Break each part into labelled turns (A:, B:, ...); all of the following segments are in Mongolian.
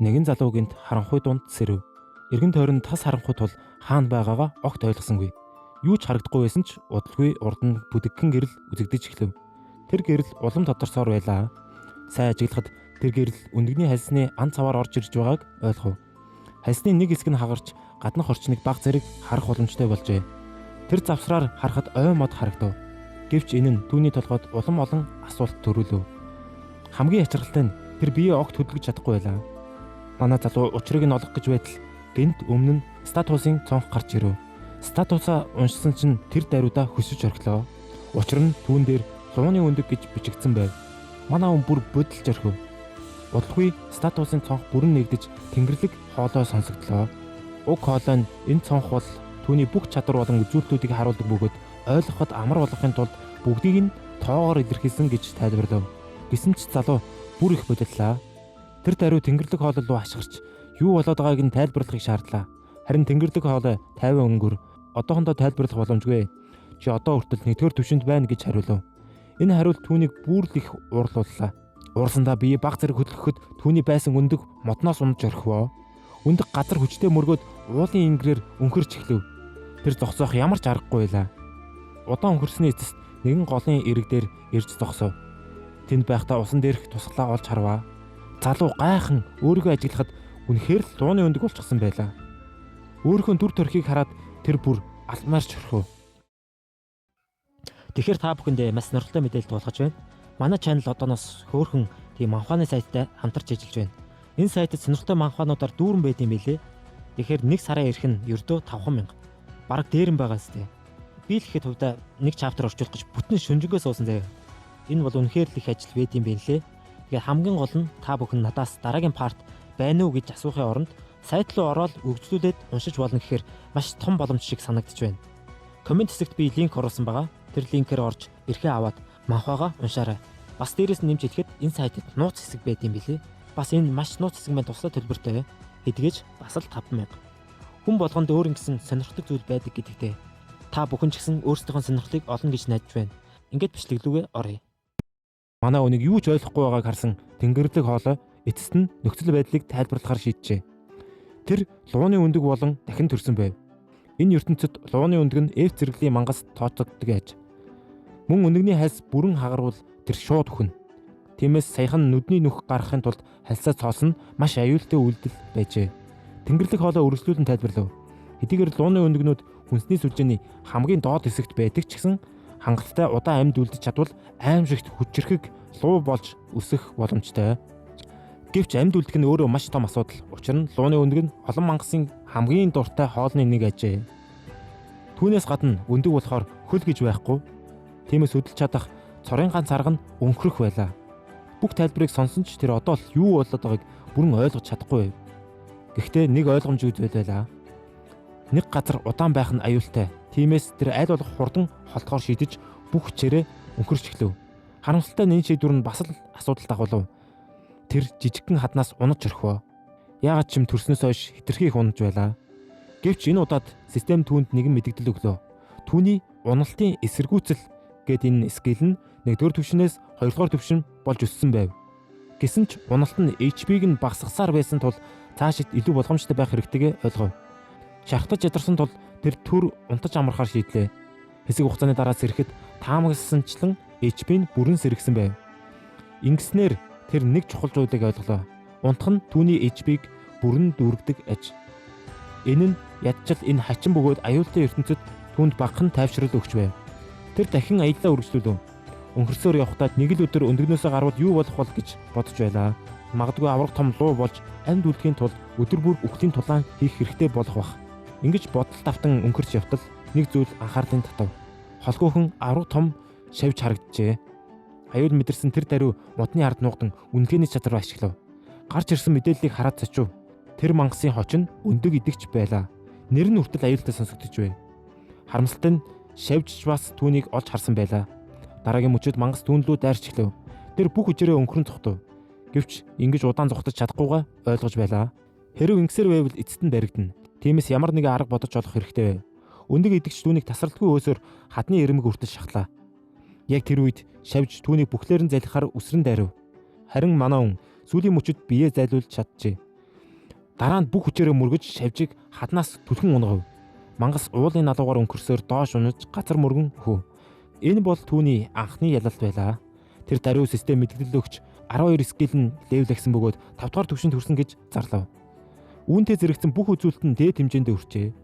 A: Нэгэн залуу гинт харанхуй дунд сэрэв. Эргэн тойронд тас харанхуй тул хаана байгаагаа огт ойлгосонгүй. Юу ч харагдахгүй байсан ч удалгүй урд нь бүдэгхэн гэрэл үзэгдэж эхлэв. Тэр гэрэл улам тодорсоор байлаа. Сайн ажиглахад тэр гэрэл өндөгний хальсны ан цаваар орж ирж байгааг ойлгов. Хальсны нэг хэсэг нь хагарч гаднах орчныг баг зэрэг харах боломжтой болжээ. Тэр завсраар харахад ой мод харагдав. Гэвч энэ нь түүний толгойд улам олон асуулт төрүүлв. Хамгийн ачаалттай нь тэр биеэ огт хөдөлгөж чадахгүй байлаа. Манай залуу учрыг нь олох гэж байтал гэнт өмнө нь статусын цонх гарч ирэв. Статусаа уншсан чинь тэр даруйдаа хөсөж орхилоо. Учир нь түүн дээр лууны өндөг гэж бичигдсэн байв. Манай хүн бүр бодолж орхив. Удалгүй статусын цонх бүрэн нэгдэж тэнгэрлэг хоолой сонсогдлоо. Уг хоолой нь энэ цонх бол түүний бүх чадвар болон үзүүлэлтүүдийг харуулдаг бөгөөд ойлгоход амар болохын тулд бүгдийг нь тоогоор илэрхийлсэн гэж тайлбарлав. Гэсэн ч залуу бүр их бодоллаа. Тэр даруй тэнгэрлэг хоолой руу ашгарч юу болоод байгааг нь тайлбарлахыг шаардлаа. Харин тэнгэрлэг хоолой 50 өнгөр одоохондоо тайлбарлах боломжгүй. Чи одоо хүртэл нэгдүгээр түвшинд байна гэж хариулв. Энэ хариулт түүнийг бүр л их уурлууллаа. Уурсандаа бие баг зэрэг хөдлөхөд түүний байсан өндөг модноос унаж орхивоо. Өндөг газар хүчтэй мөргөөд уулын ингэрээр өнхөрч эхлэв. Тэр зогсоох ямар ч аргагүй байлаа. Удаан өнхөрсний эцэст нэгэн голын ирэг дээр ирж зогсов. Тэнд байхдаа усан дээрх тусгалаа олж харваа. Залуу гайхан өөрийгөө ажиглахад үнэхээр л лууны өндөг болчихсон байлаа. Өөрийнхөө дүр төрхийг хараад тэр бүр алмаарч орхив. Тэгэхээр та бүхэндээ маш сонирхолтой мэдээлэл туулгаж байна. Манай channel одооноос хөөрхөн тийм манхуаны сайттай хамтарч ажиллаж байна. Энэ сайтад сонирхолтой манхуануудаар дүүрэн байд юм билээ. Тэгэхээр нэг сарын ирэх нь ердөө 5,000. Бараг дээрэн байгаа сте. Би л ихэд хувьдаа нэг чаптер орчуулах гэж бүтэн шүнжэнгөө суусан заяа. Энэ бол үнэхээр л их ажил байд юм билээ. Тэгэхээр хамгийн гол нь та бүхэн надаас дараагийн парт байна уу гэж асуухын оронд сайт руу ороод өгжлүүлээд уншиж болно гэхээр маш том боломж шиг санагдаж байна. Комент хэсэгт би линк оруулсан байгаа. Тэр линкээр орж эрхээ аваад манхуагаа уншаарай. Бас дээрээс нь нэмж хэлэхэд энэ сайтад нууц хэсэг байд юм билээ. Бас энэ маш нууц хэсэг маань тусгай төлбөртэй. Хэдгээж бас л 5,000. Хүн болгонд өөр ингэсэн сонирхдаг зүйл байдаг гэдэгтэй. Та бүхэн ч гэсэн өөрсдийнхөө сонирхлыг олно гэж найдаж байна. Ингээд бичлэглүүгээ оръё. Манай өнийг юу ч ойлгохгүй байгааг харсан тэнгэрлэг хоолой эцэст нь нөхцөл байдлыг тайлбарлахаар шийджээ. Тэр лууны өндөг болон дахин төрсөн байв. Энэ ертөнцид лууны өндөг нь F зэрэглийн мангас тооцогддог аж. Мөн өнөгний хальс бүрэн хагарвал тэр шууд өхнө. Тиймээс саяхан нүдний нүх гаргахын тулд хальсаа цоосон маш аюултай үйлдэл байжээ. Тэнгэрлэг хоолой өргөжлүүлэн тайлбарлав. Хэдийгээр лууны өндөгнүүд хүнсний сүлжээний хамгийн доод хэсэгт байдаг ч гэсэн хангалттай удаан амьд үлдэж чадвал аимшигт хүчрхэг луу болж өсөх боломжтой. Гэвч амьд үлдэх нь өөрөө маш том асуудал. Учир нь лууны өндөг нь олон мангасын хамгийн дуртай хоолны нэг ажээ. Түүнээс гадна өндөг болохоор хөл гэж байхгүй. Тиймээс хөдөлж чадах цорын ганц арга нь өнхрөх байлаа. Бүх тайлбарыг сонсон ч тэр одоо л юу болоод байгааг бүрэн ойлгож чадахгүй байв. Гэхдээ нэг ойлгомж үзүүлээ. Нэг газар удаан байх нь аюултай. Тиймээс тэр аль болох хурдан холтохоор шийдэж бүх хүчээрээ өнхөрч эхлэв. Харамсалтай нь энэ шийдвэр нь бас л асуудал дагуулв. Тэр жижигхэн хаднаас унаж орхив. Яагаад ч юм төрснөөс хойш хитрхи их унаж байлаа. Гэвч энэ удаад систем түүнд нэгэн мэдэгдэл өглөө. Түүний уналтын эсэргүүцэл гэд энэ скил нь 1-р түвшинээс 2-р түвшин болж өссөн байв. Гэсэн ч уналт нь HP-г нь багасгасаар байсан тул цаашид илүү болгоомжтой байх хэрэгтэйг ойлгов. Шархтаж ядарсан тул тэр төр унтаж амрахаар шийдлээ. Хэсэг хугацааны дараа сэрэхэд таамагласанчлан HP нь бүрэн сэргсэн байв. Ингэснээр тэр нэг чухал зүйлийг ойлголоо. Унтах нь түүний HP-г бүрэн дүүргдэг аж. Энэ нь ядчил энэ хачин бөгөөд аюултай ертөнцид түүнд багахан тайвшрал өгч байв. Тэр дахин аяллаа үргэлжлүүлв. Өнхөрсөөр явхдаа нэг л өдөр өндөгнөөсөө гарвал юу болох бол гэж бодож байлаа. Магадгүй авраг том луу болж амьд үлдэхийн тулд өдөр бүр үхлийн тулаан хийх хэрэгтэй болох бах. Ингэж бодол тавтан өнхөрч явтал нэг зүйл анхаарлын татав. Холгүйхэн авраг том шавж харагджээ. Аюул мэдэрсэн тэр даруй модны ард нуугдан үнэхний чадвар ашиглав. Гарч ирсэн мэдээллийг хараад цочив. Тэр мангасын хочин өндөг идэгч байлаа. Нэр нь хүртэл аюултай сонсогдож байв. Харамсалтай нь шавжч бас түүнийг олж харсан байлаа. Дараагийн мөчөд мангас түүн лүү дайрч эхлэв. Тэр бүх хүчээрээ өнхрөн зогтов. Гэвч ингэж удаан зогтож чадахгүйгаа ойлгож байлаа. Хэрв ингэсээр байвал эцэст нь баригдана. Тиймээс ямар нэгэн арга бодож олох хэрэгтэй байв. Өндөг идэгч түүнийг тасралтгүй өөсөөр хадны ирмэг хүртэл шахлаа. Яг тэр үед шавж түүнийг бүхлээр нь залхихаар үсрэн дайрав. Харин манай хүн сүүлийн мөчөд биеэ зайлуулж чаджээ. Дараа нь бүх хүчээрээ мөргөж шавжийг хаднаас түлхэн унгав. Мангас уулын налуугаар өнгөрсөөр доош унаж газар мөргөн хөө. Энэ бол түүний анхны ялалт байлаа. Тэр даруй систем мэдгэлэл өгч 12 скил нь левлэгсэн бөгөөд 5 дугаар түвшинд хүрсэн гэж зарлав. Үүнтэй зэрэгцэн бүх үзүүлэлт нь дээд хэмжээнд хүрчээ.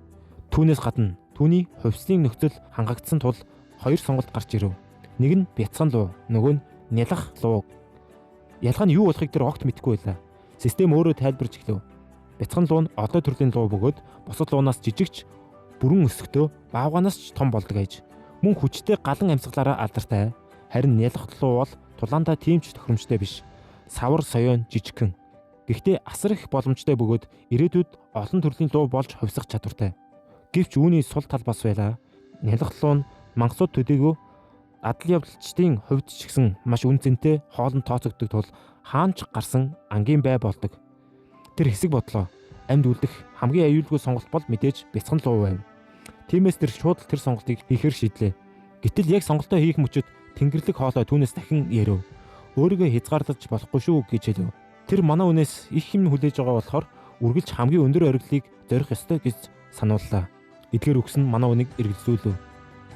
A: Түүнээс гадна түүний хувьслын нөхцөл хангагдсан тул 2 сонголт гарч ирэв. Нэг нь бяцхан луу, нөгөө нь нялах луу. Ялгаа нь юу болохыг тэр огт мэдэхгүй байлаа. Систем өөрөө тайлбарж эхлэв. Бяцхан луу нь одоо төрлийн луу бөгөөд бусад луунаас жижигч, бүрэн өсөختөө, баавганаас ч том болдог аж. Мөн хүчтэй галан амьсгалаараа алдартай. Харин нялах луу бол тулаандаа тийм ч тохиромжтой биш. Савар соёон жижигхэн. Гэхдээ асар их боломжтой бөгөөд ирээдүйд олон төрлийн луу болж хувьсах чадвартай. Гэвч үүний сул тал бас байлаа. Нялах луу нь мангасууд төдийгүй адал явдалчдын хувьд ч гэсэн маш үнцэнтэй хоолнд тооцогддог тул хаанч гарсан ангийн бай болдог. Тэр хэсэг бодлоо. Амьд үлдэх хамгийн аюулгүй сонголт бол мэдээж бяцхан луу байв. Тиймээс тэр шууд тэр сонголтыг хийхээр шийдлээ. Гэтэл яг сонголтоо хийх мөчөд Тэнгэрлэг хоолой түүнээс дахин ярив. Өөрийгөө хязгаарлаж болохгүй шүү гэж хэлв. Тэр манай үнээс их юм хүлээж байгаа болохоор үргэлж хамгийн өндөр ориглыг зорих ёстой гэж санууллаа. Эдгээр үгс нь манай үнийг эргэлзүүлв.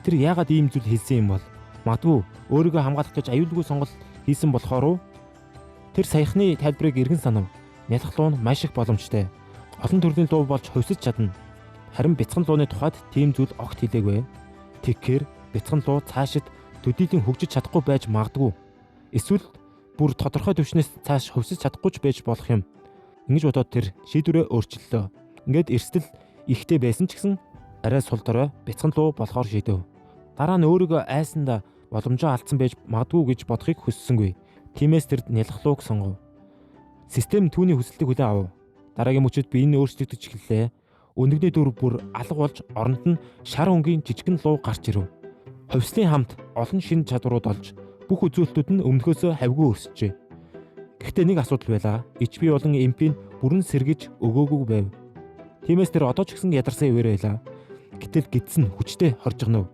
A: Тэр яагаад ийм зүйл хэлсэн юм бол? Магадгүй өөрийгөө хамгаалах гэж аюулгүй сонголт хийсэн болохоор уу? Тэр саяхны тайлбарыг эргэн санав. Нялх луу нь маш их боломжтой. Олон төрлийн луу болж хувьсаж чадна. Харин бяцхан лууны тухайд тийм зүйл огт хэлээгүй. Тэгэхээр бяцхан луу цаашид төдийлөн хөгжиж чадахгүй байж магадгүй. Эсвэл бүр тодорхой түвшнээс цааш хувьсаж чадахгүй ч байж болох юм. Ингэж бодоод тэр шийдвэрээ өөрчиллөө. Ингээд эрсдэл ихтэй байсан ч гэсэн арай сул дорой бяцхан луу болохоор шийдэв. Дараа нь өөрийгөө айсандаа боломжоо алдсан байж магадгүй гэж бодохыг хүссэнгүй. Тиймээс тэр нялх лууг сонгов. Систем түүний хүсэлтийг хүлээн авав. Дараагийн мөчөд биеийн өөрчлөгдөж эхэллээ. Өндөгний дүр бүр алга болж оронд нь шар өнгийн жижигэн луу гарч ирэв. Хувьслын хамт олон шинэ чадварууд олж бүх үзүүлэлтүүд нь өмнөхөөсөө хавьгүй өсчээ. Гэхдээ нэг асуудал байлаа. HP болон MP-н бүрэн сэргэж өгөөгүй байв. Тиймээс тэр одоо ч гэсэн ядарсан ивэр байлаа. Гэтэл гидс нь хүчтэй хоржигнов.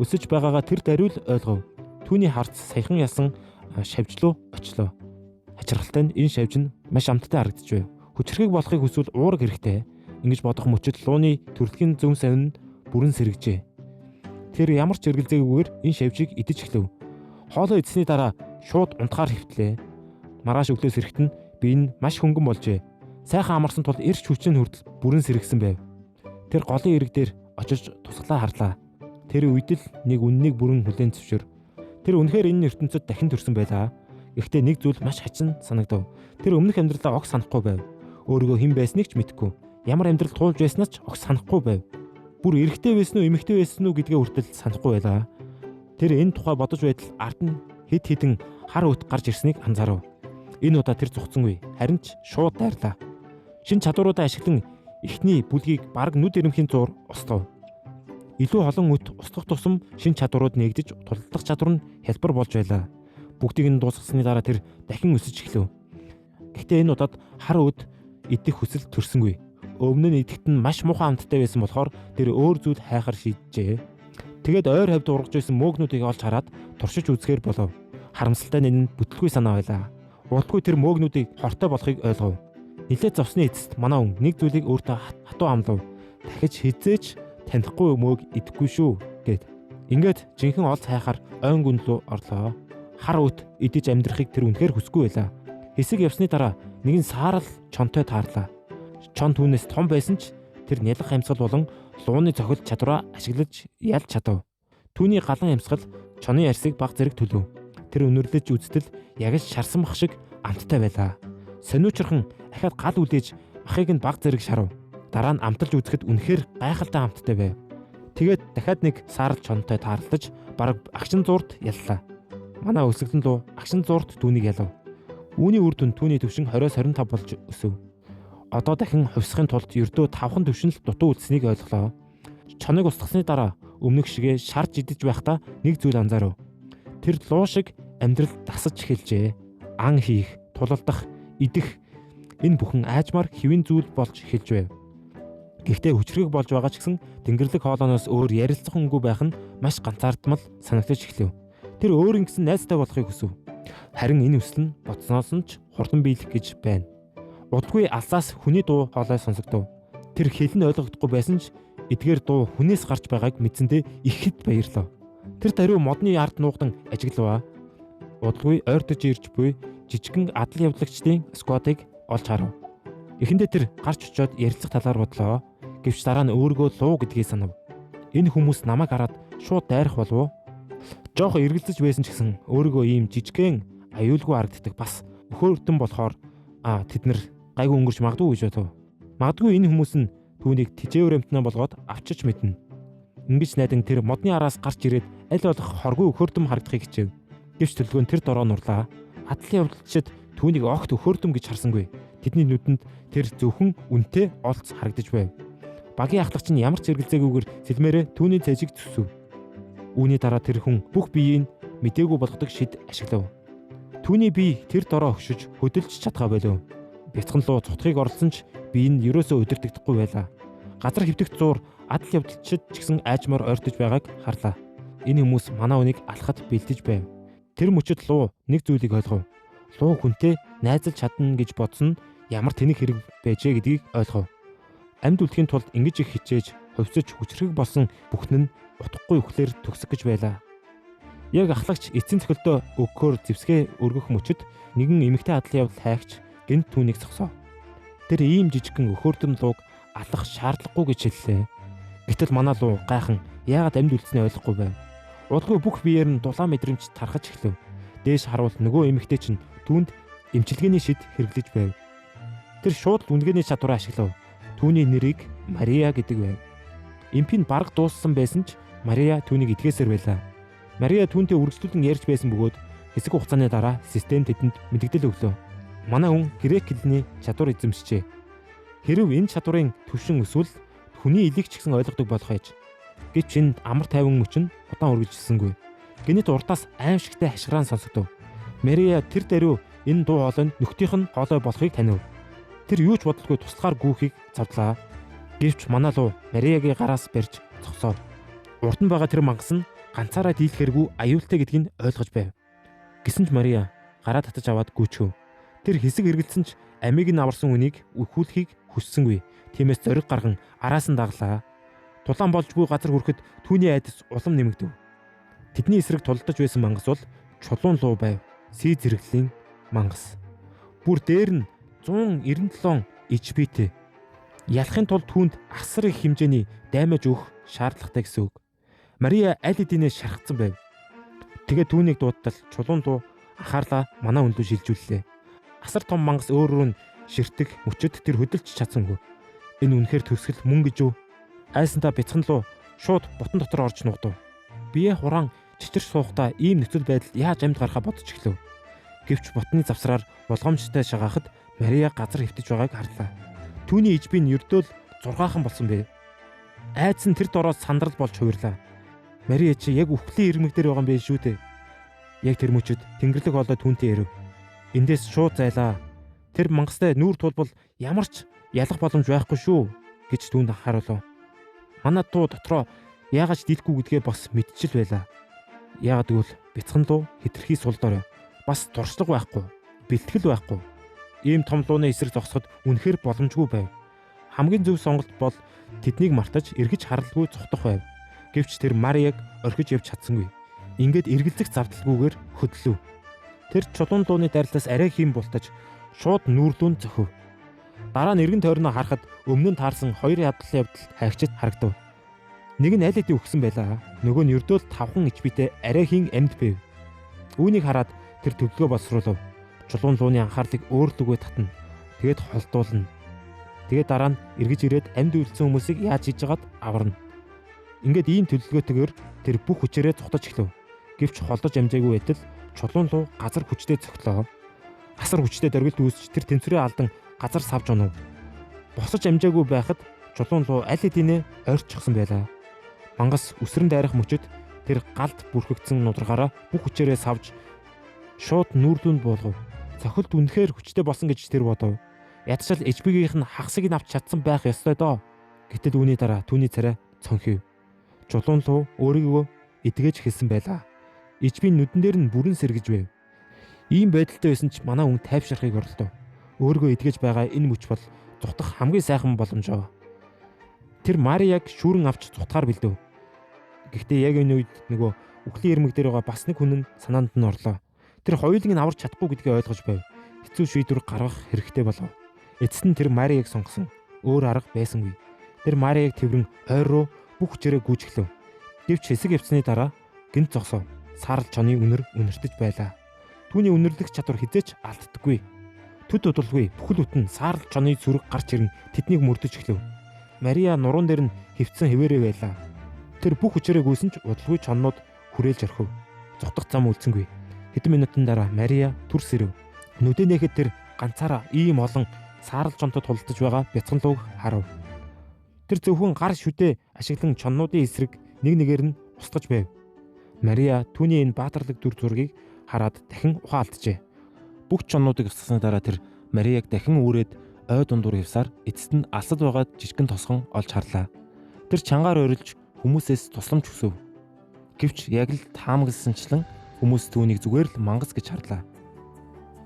A: Өсөж байгаагаа тэр даруй л ойлгов. Түүний харц саяхан ясан шавжлуу очлоо. Хачирхалтай нь энэ шавж нь маш амттай харагдчихв. Хүчрхэг болохыг хүсвэл уураг хэрэгтэй. Ингэж бодох мөчөд лууны төрөлхийн зөв совин бүрэн сэргэжээ. Тэр ямар ч эргэлзээгүйгээр энэ шавжийг идэж эхлэв. Хоолоо идсэний дараа шууд унтахаар хэвтлээ. Маргааш өглөө сэрэхт нь бие нь маш хөнгөн болжээ. Сайхан амарсан тул эрч хүчин хүртэл бүрэн сэргсэн байв. Тэр голын ирэг дээр очиж тусглаа харлаа. Тэр үед л нэг үннийг бүрэн хүлээн зөвшөөр. Тэр үнэхээр энэ ертөнцид дахин төрсөн байлаа. Гэхдээ нэг зүйл маш хачин санагдав. Тэр өмнөх амьдралаа огт санахгүй байв. Өөрийгөө хэн байсныг ч мэдэхгүй. Ямар амьдрал туулж байснаа ч огт санахгүй байв. Бүр эрэгтэй байсан уу, эмэгтэй байсан уу гэдгээ хүртэл санахгүй байлаа. Тэр энэ тухай бодож байтал ард нь хэд хэдэн хар өвт гарч ирснийг анзаарав. Энэ удаа тэр зүгцсэнгүй. Харин ч шууд дайрлаа. Шин чадваруудаа ашиглан эхний бүлгийг бараг нүд ирэмхийн зуур устгав. Илүү олон үт устгах тусам шин чадварууд нэгдэж тулдах чадвар нь хялбар болж байлаа. Бүгдийг нь дуусгасны дараа тэр дахин өсөж эхлэв. Гэхдээ энэ удаад хар өвд идэх хүсэл төрсөнгүй. Өмнө нь идэхт нь маш муухай амттай байсан болохоор тэр өөр зүйл хайхаар шийджээ. Тэгээд ойр хавьд ургаж байсан мөөгнүүдийг олж хараад туршиж үзэхээр болов. Харамсалтай нь энэ бүтлгүй санаа байлаа. Удалгүй тэр мөөгнүүдийг хортой болохыг ойлгов. Нилээд зовсны эцэст манай хүн нэг зүйлийг өөртөө хатуу амлав. Дахиж хизээч танихгүй мөөг идэхгүй шүү гэд. Ингээд жинхэнэ олц хайхаар ойн гүнлөө орлоо. Хар өвт идэж амьдрахыг тэр үнэхээр хүсгүй байлаа. Хэсэг явсны дараа нэгэн саарал чонтой таарлаа. Чон түүнээс том байсан ч тэр нялх амьсгал болон лууны цохилт чадвараа ашиглаж ялж чадав. Түүний галан амьсгал чоны арсыг баг зэрэг төлөв. Тэр өнөрлөж үзтэл яг л шарсан бах шиг амттай байлаа. Сониучрхан ахаад гал үлээж махыг нь баг зэрэг шарав. Дараа нь амталж үзэхэд үнэхээр гайхалтай амттай байв. Тэгээд дахиад нэг саарал чонтой таарлаж бараг агшин зуурт яллаа. Манай өсгөлн луу агшин зуурт түүнийг ялав. Үүний үр дүнд түүний төвшин 20-25 болж өсөв. Одоо дахин хувьсахын тулд ердөө 5хан төвшин л дутуу үлдсэнийг ойлголоо. Чоныг устгасны дараа өмнөх шигээ шарж идэж байхдаа нэг зүйл анзаарав. Тэр луу шиг амьдрал дасаж эхэлжээ. Ан хийх, тулалдах, идэх энэ бүхэн аажмаар хэвийн зүйл болж эхэлж байв. Гэхдээ хүчрэг болж байгаа ч гэсэн Тэнгэрлэг хоолойноос өөр ярилцах хүнгүй байх нь маш ганцаардмал санагдаж эхлэв. Тэр өөр ингэсэн найзтай болохыг хүсв. Харин энэ хүсэл нь бодсноос нь ч хурдан биелэх гэж байна. Удалгүй алсаас хүний дуу хоолой сонсогдов. Тэр хэл нь ойлгогдохгүй байсан ч эдгээр дуу хүнээс гарч байгааг мэдсэндээ ихэд баярлав. Тэр даруй модны ард нуугдан ажиглаваа. Удалгүй ойртож ирж буй жижигхэн адал явдлагчдын сквадыг олж харав. Эхэндээ тэр гарч очиод ярилцах талаар бодлоо. Гэвч дараа нь өөрийгөө луу гэдгийг санав. Энэ хүмүүс намайг хараад шууд дайрах болов уу? Жохо эргэлзэж байсан ч гэсэн өөрийгөө ийм жижигхэн аюулгүй харагддаг бас өхөөртөн болохоор тэд нар гайгүй өнгөрч магадгүй гэж бодов. Магадгүй энэ хүмүүс нь түүнийг тижээвэр амтнаа болгоод авчиж мэднэ. Ингэж найдан тэр модны араас гарч ирээд аль болох хоргүй өхөөртөм харагдахыг хичээв. Гэвч төлгөө нь тэр дороо нурлаа. Адлын явдалчид түүнийг огт өхөөртөм гэж харсангүй. Тэдний нүдэнд тэр зөвхөн үнэтэй олц харагдаж байв. Багийн ахлагч нь ямар ч эргэлзээгүйгээр сэлмээрээ түүний цэжиг зүсв. Үүний дараа тэр хүн бүх биеийг мдээгүй болгодог шид ашиглав. Түүний бие тэр дороо өгшөж хөдөлж чадхаа болов. Бяцхан луу цутхыг орлсон ч бие нь ерөөсөө өдөртөгдөхгүй байлаа. Газар хэвтэх зуур адал явдалчид ч гэсэн айжмаар ойртож байгааг харлаа. Энэ хүмүүс манай үнийг алхахад бэлдэж байв. Тэр мөчөд луу нэг зүйлийг ойлгов. Луу хүнтэй найзалж чадна гэж бодсон нь ямар тэнэг хэрэг байжээ гэдгийг ойлгов. Амьд үлдэхийн тулд ингэж их хичээж, хувьсаж хүчрэг болсон бүхэн нь утгагүй үхлээр төгсөх гэж байлаа. Яг ахлагч эцсийн цохилдоо өгөхөөр зэвсгээ өргөх мөчөд нэгэн эмэгтэй адлын явдал хайгч гэнт түүнийг зогсов. Тэр ийм жижигхэн өхөөртөм лууг алах шаардлагагүй гэж хэллээ. Гэтэл манай луу гайхан яагаад амьд үлдснээ ойлгохгүй байв. Удалгүй бүх биеэр нь дулаан мэдрэмж тархаж эхлэв. Дээш харуул нөгөө эмэгтэй чинь түүнд эмчилгээний шид хэрэглэж байв. Тэр шууд үнгэний чадвараа ашиглав. Түүний нэрийг Мария гэдэг байв. Эмпийн бараг дууссан байсан ч Мария түүнийг эдгээсээр байлаа. Мария түүнтэй үргэлжлүүлэн ярьж байсан бөгөөд хэсэг хугацааны дараа систем тэдэнд мэдээлэл өглөө. Манай хүн грек хэлний чадвар эзэмшжээ. Хэрв энэ чадварын түвшин өсвөл хүний элийг ч гэсэн ойлгодог болох аж. Гэвч энд амар тайван мөчн удаан үргэлжилсэнгүй. Гэнэт уртаас аимшигтай хашгирaan сонсогдов. Мария тэр даруй энэ дуу хоолойнд нөхдийнх нь хоолой болохыг танив. Тэр юу ч бодолгүй туслахаар гүүхийг завдлаа. Гэвч манай луу Мариягийн гараас барьж зогсов. Урд нь байгаа тэр мангас нь ганцаараа дийлэхэргүй аюултай гэдгийг ойлгож байв. Гэсэн ч Мария гараа татаж аваад гүйчв. Тэр хэсэг эргэлцэн ч амийг нь аварсан үнийг өхүүлэхийг хүссэнгүй. Тиймээс зориг гарган араас нь даглаа. Тулаан болж буй газар хүрэхэд түүний айдас улам нэмэгдэв. Тэдний эсрэг тулдаж байсан мангас бол чулуун луу байв. Сий зэрэглэлийн мангас. Бүр дээр нь 197 HP-тэй. Ялахын тулд түүнд асар их хэмжээний даймаж өгөх шаардлагатай гэсэн үг. Мария аль хэдийнэ шархацсан байв. Тэгээд түүнийг дуудтал чулуун дуу анхаарлаа манай хүн рүү шилжүүллээ. Асар том мангас өөрөөр нь ширтэг мөчөд тэр хөдөлж чадсангүй. Энэ үнэхээр төсгөл мөн гэж юу? Айсантаа бяцхан луу шууд бутан дотор орж нугдав. Бие хураан чичирч суухдаа ийм нөхцөл байдал яаж амьд гарахаа бодож эхлэв. Гэвч бутны завсраар болгоомжтой шагаахад Мария газар хөвтөж байгааг харлаа. Түүний ижб нь ердөөл 6хан болсон бэ. Айдас нь тэр дороос сандрал болж хувирлаа. Мария чи яг үхлийн ирмэг дээр байгаа юм биш шүү дээ. Яг тэр мөчөд тэнгэрлэг хоолой түүнтэй ирэв. Эндээс шууд зайлаа. Тэр мангастай нүүр тулбал ямар ч ялах боломж байхгүй шүү гэж түүнд анхааруулав. Манай дуу дотроо яагаад ч дийлэхгүй гэдгээ бас мэдчил байлаа. Яагаад гэвэл бяцхан луу хэтэрхий сул дорой. Бас туршлага байхгүй, бэлтгэл байхгүй. Ийм том лууны эсрэг зогсоход үнэхээр боломжгүй байв. Хамгийн зөв сонголт бол тэднийг мартаж эргэж харалгүй зогтох байв. Гэвч тэр Марияг орхиж явж чадсангүй. Ингээд эргэлзэх завдалгүйгээр хөдлөв. Тэр чулуун лууны дайрлаас арай хийм бултаж шууд нүүрлүүн зөхөв. Дараа нь эргэн тойрноо харахад өмнө нь таарсан хоёр ядлал явдал хайгчид харагдав. Нэг нь аль хэдийн өгсөн байлаа. Нөгөө нь ердөөл 5хан HP-тэй арай хийн амьд байв. Үүнийг хараад тэр төвлөгөө боловсруулав. Чулуун лууны анхаарлыг өөр лүгөө татна. Тэгээд холдуулна. Тэгээд дараа нь эргэж ирээд амьд үлдсэн хүмүүсийг яаж хийж яагаад аварна. Ингээд ийм төлөвлөгөөтэйгээр тэр бүх хүчээрээ цухтаж эхлэв. Гэвч холдож амжаагүй байтал чулуун луу газар хүчтэй цогтлоо. Асар хүчтэй дөргилд үүсч тэр тэнцвэрээ алдан газар савж унав. Босож амжаагүй байхад чулуун луу аль хэдийнэ ойрчихсан байлаа. Мангас үсрэн дайрах мөчөд тэр галд бүрхэгдсэн нудрагаараа бүх хүчээрээ савж шууд нүүрлүүнд буулгав. Цохилт үнэхээр хүчтэй болсон гэж тэр бодов. Ядчил HP-гийнх нь хагасыг нь авч чадсан байх ёстой доо. Гэтэл үүний дараа түүний царай цонхив. Чулуун луу өөрийгөө эдгэж хэлсэн байлаа. HP-ийн нүдэн дээр нь бүрэн сэргэж байв. Ийм байдалтай байсан ч манай хүн тайвширхыг оролдов. Өөргөө эдгэж байгаа энэ мөч бол зүхтах хамгийн сайхан боломжоо. Тэр Марияг шүүрэн авч зүхтахаар бэлдэв. Гэхдээ яг энэ үед нөгөө үхлийн ирмэг дээр байгаа бас нэг хүн нь санаанд нь орлоо. Тэр хоёулыг нь аварч чадахгүй гэдгийг ойлгож байв. Хэцүү шийдвэр гаргах хэрэгтэй болов. Эцэст нь тэр Марияг сонгосон. Өөр арга байсангүй. Тэр Марияг тэрвэн ойр руу бүх хүчээрээ гүйжиглэв. Гэвч хэсэг явцны дараа гинт зогсов. Саарл чоны үнэр үнэртэж байлаа. Түүний үнэрлэх чадвар хизээч алддаггүй. Төд удалгүй бүхэл бүтэн саарл чоны зүрэг гарч ирэн тэднийг мөрдөж эхлэв. Мария нуруунд дээр нь хөвцөн хэвээрээ байлаа. Тэр бүх хүчээрээ гүйсэн ч удалгүй чоннууд хүрээлж орхив. Зогтох зам үлдсэнгүй. Хэдэн минутын дараа Мария төрс ирэв. Нүдэнийхэд тэр ганцаараа ийм олон саарл чонтод тулдаж байгаа бяцхан лууг харав. Тэр зөвхөн гар шүдээ ашиглан чоннуудын эсрэг нэг нэгээр нь устгаж байв. Мария түүний энэ баатарлаг дүр зургийг хараад дахин ухаалджээ. Бүх чоннуудыг устгасны дараа тэр Марияг дахин үүрээд ой дундуур явсаар эцэст нь алсад байгаа жижигхэн тосгон олж харлаа. Тэр чангаар орилж хүмүүсээс тусламж хүсв. Гэвч яг л таамагласанчлан хүмүүс түүнийг зүгээр л мангас гэж харлаа.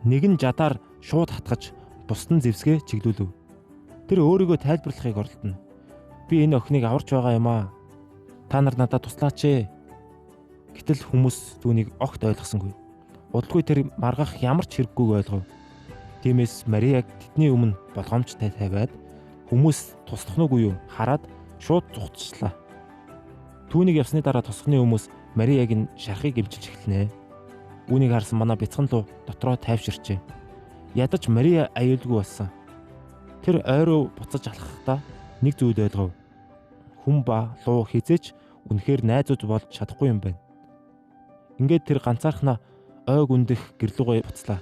A: Нэг нь жадаар шууд хатгаж бусд нь зэвсгээ чиглүүлв. Тэр өөрийгөө тайлбарлахыг оролдоно. Би энэ охиныг аварч байгаа юм аа. Та нар надад туслаач ээ. Гэтэл хүмүүс түүнийг огт ойлгосонгүй. Удалгүй тэр маргах ямар ч хэрэггүйг ойлгов. Тиймээс Марияг тэдний өмнө болгоомжтой тавиад хүмүүс туслах нь үгүй юу хараад шууд зүхтчлаа. Түүнийг явсны дараа тосхны хүмүүс Марияг нь шархыг эмчилж эхэлнэ. Үүнийг харсан манай бяцхан луу дотроо тайвширчээ. Ядаж Мария аюулгүй болсон. Тэр ойроо буцаж алхахдаа нэг зүйл ойлгов. Хүн ба луу хизээч үнэхээр найзууд болж чадахгүй юм байна. Ингээд тэр ганцаархнаа ойг үндэх гэрлүүгээ буцлаа.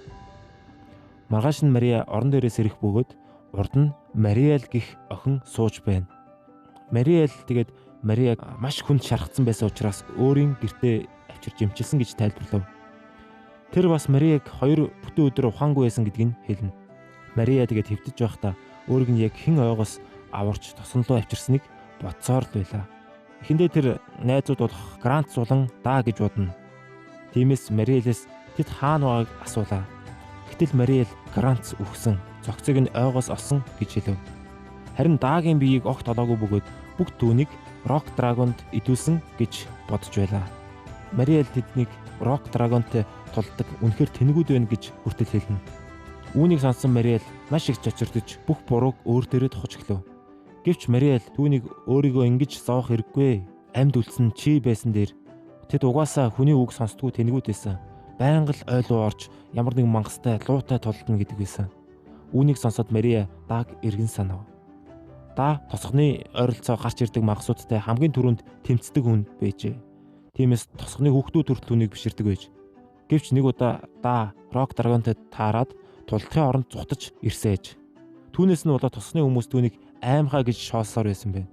A: Маргааш нь Мария орон дээрээс ирэх бөгөөд урд нь Мариэл гих охин сууж байна. Мариэл тэгээд Марияг маш хүнд шархсан байсан учраас өөрийн гэртээ авчирч эмчилсэн гэж тайлбарлав. Тэр бас Марияг 2 бүтэн өдөр ухаангүй байсан гэдгийг хэлнэ. Мария тэгээд хэвтэж байхдаа өөрийг нь яг хэн ойгоос аварч тоснолоо авчирсныг бодсоор л байлаа. Эхэндээ тэр найзууд болох Грант зулан даа гэж бодно. Тиймээс Мариэлээс тэд хаана байгааг асуулаа. Гэтэл Мариэл Грант үхсэн, цогцыг нь ойгоос олсон гэж хэлв. Харин даагийн биеийг огт олоогүй бөгөөд бүх түүнийг Рок Драгонд идүүлсэн гэж бодож байлаа. Мариэл тэднийг Рок Драгонтэй тулдаг үнэхээр тэнгүүд байна гэж хүртэл хэлнэ. Үүнийг сонссон Мариэл маш их цочирдож бүх бурууг өөр дээрээ тохож эхлэв. Гэвч Мариэл түүнийг өөрийгөө ингэж зоох хэрэггүй. Амьд үлдсэн чи байсан дээр тэд угаасаа хүний үг сонсдгүй тэнгүүд байсан. Байнга л ойлоо орж ямар нэг мангастай луутай тулдна гэдэг байсан. Үүнийг сонсоод Мария дааг эргэн санав. Даа тосгоны ойролцоо гарч ирдэг мангасуудтай хамгийн түрүүнд тэмцдэг хүн байжээ. Тиймээс тосгоны хүүхдүүд хүртэл үнийг биширдэг байж. Гэвч нэг удаа даа Рок Драгонтой таарад тулдахын оронд зүхтаж ирсээж. Түүнээс нь болоод тосгоны хүмүүс түүнийг аймхаа гэж шоолсоор байсан байна.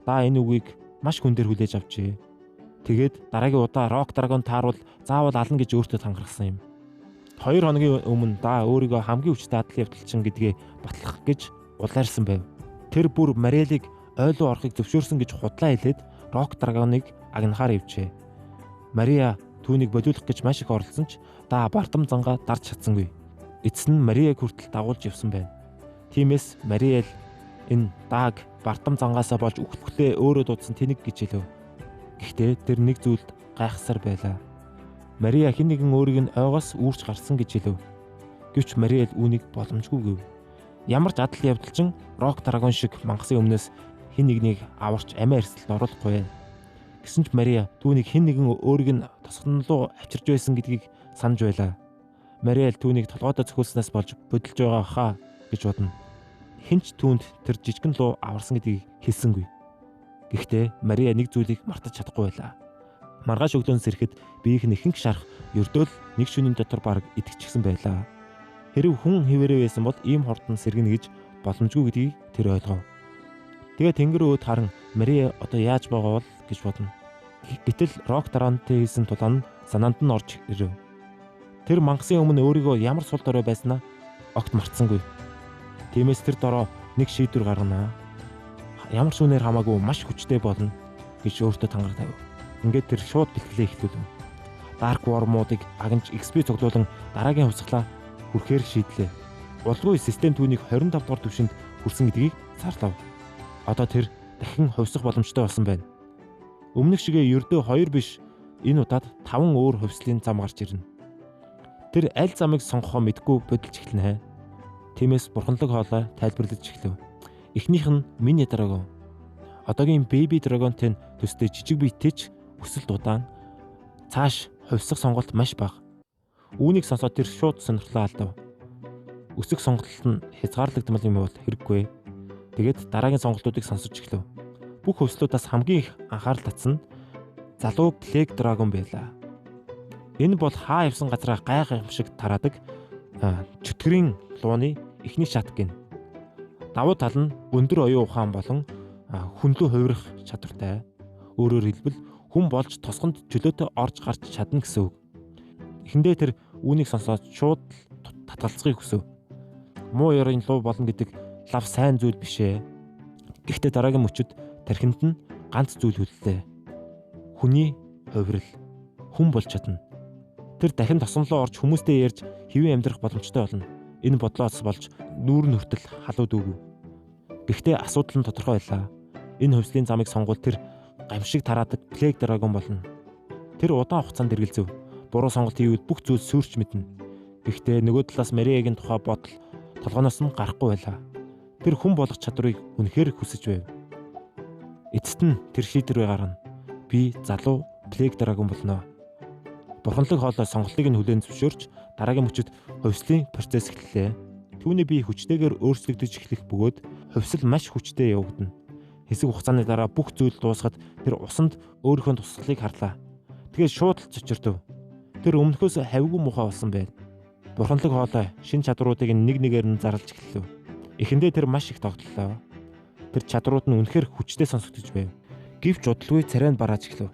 A: Даа энэ үгийг маш хүн дээр хүлээж авчээ. Тэгээд дараагийн удаа Рок Драгон тааруул заавал ална гэж өөртөө тангарсан юм. 2 хоногийн өмнө даа өөрийгөө хамгийн хүчтэй адал явдалчин гэдгээ батлах гэж улаарсан байв. Тэр бүр Мариэлийг ойлоо орохыг зөвшөөрсөн гэж худлаа хэлээд Рок Драгоныг агнахаар ивчээ. Мария түүнийг бодиулах гэж маш их оролцсон ч даа бартам зангаа дарж чадсангүй. Эцэст нь Мариаг хүртэл дагуулж явсан байна. Тиймээс Мариэл энэ дааг бартам зангаасаа болж үхлээ өөрөө дуудсан тэнэг гэж хэлв. Гэхдээ тэр нэг зүйлд гайхсаар байлаа. Мария хэн нэгэн өөрийг нь ойгоос үүрч гарсан гэж хэлв. Гэвч Мариэл үүнийг боломжгүй гэв. Ямар ч адал явдалчин Рок Драгон шиг мангасын өмнөөс хэн нэгнийг аварч амиа эрсдэлд оруулахгүй. Гэсэн ч Мария түүнийг хэн нэгэн өөрийг нь тосгонлоо авчирж байсан гэдгийг санаж байлаа. Мариэл түүнийг толгойдоо цохиулснаас болж бодолж байгаа хаа гэж бодно. Хинч түүнд тэр жижигэн луу аварсан гэдгийг хэлсэнгүй. Гэхдээ Мария нэг зүйлийг мартаж чадахгүй байлаа. Маргааш өглөөнөөс ирэхэд биеийнх нь ихэнх шарх ердөөл нэг шөнийн дотор бараг идчихсэн байлаа. Хэрэг хүн хിവэрэ байсан бол ийм хурдан сэргэнэ гэж боломжгүй гэдгийг тэр ойлгов. Тэгээ тэнгэр өөд харан Мария одоо яаж байгаа бол гэж бодно. Гэтэл Рок Драгонтэй хийсэн тулаан санаанд нь орж ирэв. Тэр мангасын өмнө өөрийгөө ямар сул дорой байснаа огт мартсангүй. Тиймээс тэр дорой нэг шийдвэр гарганаа. Ямар ч үнээр хамаагүй маш хүчтэй болно гэж өөртөө тангараг тавив. Ингээд тэр шууд бэлтгэлээ эхлүүлв. Dark Worm-уудыг агнж XP цуглуулan дараагийн хувьсгалаа хүрхээр шийдлээ. Улгүй систем түүнийг 25 дугаар түвшинд хүрсэн гэдгийг зарлав. Одоо тэр дахин хувьсах боломжтой болсон байна. Өмнөх шигээ ердөө 2 биш энэ удаад 5 өөр хувьслын зам гарч ирнэ. Тэр аль замыг сонгохоо мэдгүй бодолж эхэлнэ. Тиймээс бурханлаг хоолой тайлбарлаж эхлэв. Эхнийх нь Mini Dragon. Одоогийн Baby Dragon-тэй төстэй жижиг биетэй ч өсөлт удаан. Цааш хувьсах сонголт маш бага. Үүнийг сонсоод тэр шууд сонирхлоо алдав. Өсөх сонголт нь хязгаарлагдмал юм бол хэрэггүй. Тэгээд дараагийн сонголтуудыг сонсож эхлэв. Бүх хувьслуудаас хамгийн их анхаарал татсан нь залуу Plague Dragon байлаа. Энэ бол хаа явсан газараа гайх юм шиг тараадаг чөтгөрийн лууны эхний шат гин. Давуу тал нь өндөр оюун ухаан болон хүнлүү хувирах чадвартай. Өөрөөр хэлбэл хүн болж тосгонд чөлөөтэй орж гарч чадна гэсэн үг. Эхэндээ тэр үүнийг сонсоод шууд татгалзахыг хүсв. Муу ёрын луу болно гэдэг лав сайн зүйл биш ээ. Гэхдээ дараагийн мөчөд тархинд нь ганц зүйл хүллээ. Хүний хувирал. Хүн болж чадна. Тэр дахин тосгонлоо орж хүмүүстэй ярьж хэвэн амьдрах боломжтой болно. Энэ бодлоос болж нүүр нүртэл халууд өгөв. Гэхдээ асуудал нь тодорхой байлаа. Энэ хувьслийн замыг сонгуул тэр гамшиг тараадаг Plague Dragon болно. Тэр удаан хугацаанд эргэлзэв. Буруу сонголт хийвэл бүх зүйл сүрч мэднэ. Гэхдээ нөгөө талаас Мариагийн тухай бодол толгоноос нь гарахгүй байлаа. Тэр хүн болох чадварыг үнэхээр хүсэж байв. Эцэст нь тэр шийдвэрээ гаргана. Би залуу Plague Dragon болно. Бурханлаг хоолой сонголтыг нь хүлээн зөвшөөрч дараагийн мөчөд хувьслын процесс эхэллээ. Түүний бие хүчтэйгээр өөрчлөгдөж эхлэх бөгөөд хувьсал маш хүчтэй явагдана. Хэсэг хугацааны дараа бүх зүйл дуусахад тэр усанд өөрийнхөө тусгалыг харлаа. Тэгээд шууд л цочирдов. Тэр өмнөхөөс хавьгүй муухай болсон байв. Бурханлаг хоолой шин чадруудыг нэг нэгээр нь зарлж эхэллээ. Эхэндээ тэр маш их тогтлоо. Тэр чадрууд нь үнэхээр хүчтэй сонсогдож байв. Гэвч удалгүй царайнд барааж эхлэв.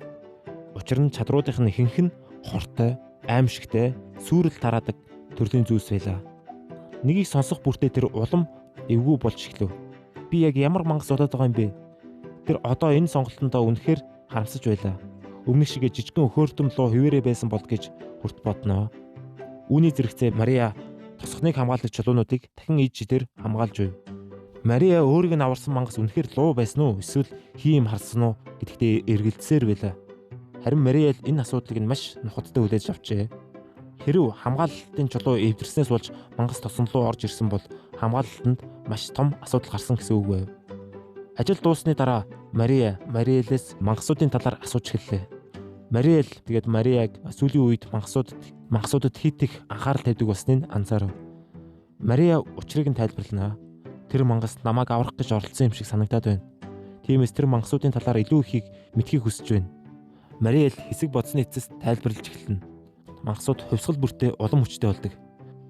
A: Учир нь чадруудынх нь ихэнх нь хортой, аимшигтай, сүрэл тараадаг төрлийн зүйлс байлаа. Нэгийг сонсох бүртээ тэр улам эвгүй болж эхлэв. Би яг ямар мангас удаад байгаа юм бэ? Тэр одоо энэ сонголтондоо үнэхээр харамсаж байлаа. Өмнөх шигээ жижигхэн өхөөртөм луу хിവэрэ байсан болд гэж хүрт бодноо. Үүний зэрэгцээ Мария тосхныг хамгаалах чулуунуудыг дахин иж дээр хамгаалж байв. Мария өөрийг нь аварсан мангас үнэхээр луу байсан уу? Эсвэл хийм харсан уу гэдэгтээ эргэлзсээр байлаа. Харин Мария л энэ асуудлыг нь маш нухадтай хүлээж авчээ. Хэрв хамгаалалтын чулуу эвдэрснээс болж мангас тосон руу орж ирсэн бол хамгаалалтанд маш том асуудал гарсан гэсэн үг байв. Ажил дуусны дараа Мариэлээс мангасуудын талаар асууж эхэллээ. Мариэл тэгээд Марияг сүүлийн үед мангасуудад хит их анхаарал тавьдаг болсныг анзаарав. Мария учрыг нь тайлбарлана. Тэр мангас намайг аврах гэж оролцсон юм шиг санагдаад байна. Тиймээс тэр мангасуудын талаар илүү ихийг мэдхийг хүсэж байна. Мариэл хэсэг бодсны эцэст тайлбарлаж эхэлнэ. Мангасууд хувьсгал бүртээ улам хүчтэй болдог.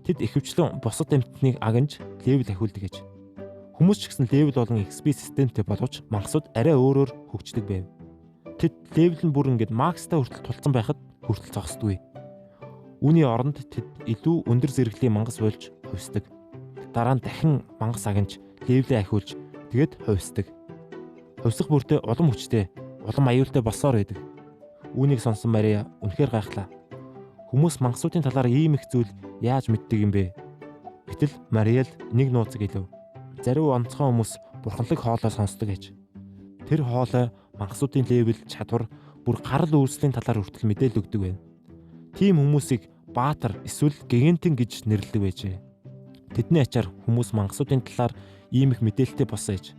A: Тэд ихэвчлэн бусад амьтныг агнж левел ахиулдаг гэж. Хүмүүс ч гэсэн левел болон XP системтэй боловч мангасууд арай өөрөөр хөгждөг байв. Тэд левел нь бүр ингээд макстай хүртэл тулцсан байхад хүртэл зогсдгүй. Үүний оронд тэд илүү өндөр зэрэглэлийн мангас болж хувьсдаг. Дараа нь дахин мангас агнж левелээ ахиулж тэгээд хувьсдаг. Хувьсах бүртээ улам хүчтэй, улам аюултай болсоор байдаг. Үүнийг сонсон Мария үнэхээр гайхлаа. Хүмүүс мангасуудын талаар ийм их зүйл яаж мэддэг юм бэ? Гэтэл Мариэл нэг нууцыг хэлв. Зарим онцгой хүмүүс бурханлаг хоолой сонсдог гэж. Тэр хоолой мангасуудын левел, чадвар, бүр гарал үүслийн талаар хүртэл мэдээлэл өгдөг байна. Тийм хүмүүсийг баатар эсвэл гигантин гэж нэрлэдэг байжээ. Тэдний ачаар хүмүүс мангасуудын талаар ийм их мэдээлэлтэй болсон ээж.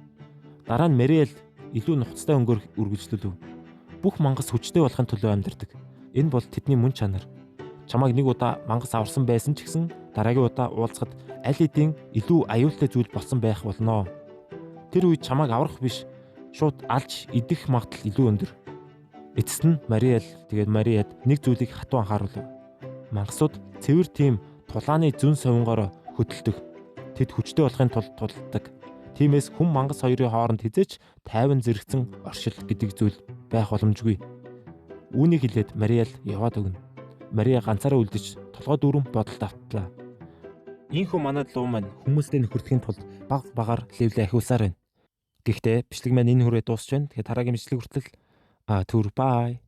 A: Дараа нь Мариэл илүү нухацтай өнгөөр үргэлжлүүлв. Бүх мангас хүчтэй болохын төлөө амьдардаг. Энэ бол тэдний мөн чанар. Чамайг нэг удаа мангас аварсан байсан ч гэсэн дараагийн удаа уулзахад аль хэдийн илүү аюултай зүйл болсон байх болно. Тэр үед чамайг аврах биш, шууд алж идэх магадлал илүү өндөр. Эцэст нь Мариэл Мариад нэг зүйлийг хатуу анхааруулв. Мангасууд цэвэр тийм тулааны зүн совингоор хөдөлдөг. Тэд хүчтэй болохын тулд тулдаг. Тиймээс хүн мангас хоёрын хооронд хизээч тайван зэрэгцэн оршил гэдэг зүйл байх боломжгүй. Үүнийг хэлээд Мариэл яваад өгнө. Мария ганцаараа үлдэж толгой дүүрэн бодолд автлаа. Ийхүү манад луу маань хүмүүстэй нөхөрдөхийн тулд баг багаар левлээ ахиулсаар байна. Гэхдээ бичлэг маань энэ хүрээ дуусч байна. Тэгэхээр дараагийн бичлэг хүртэл түр бай.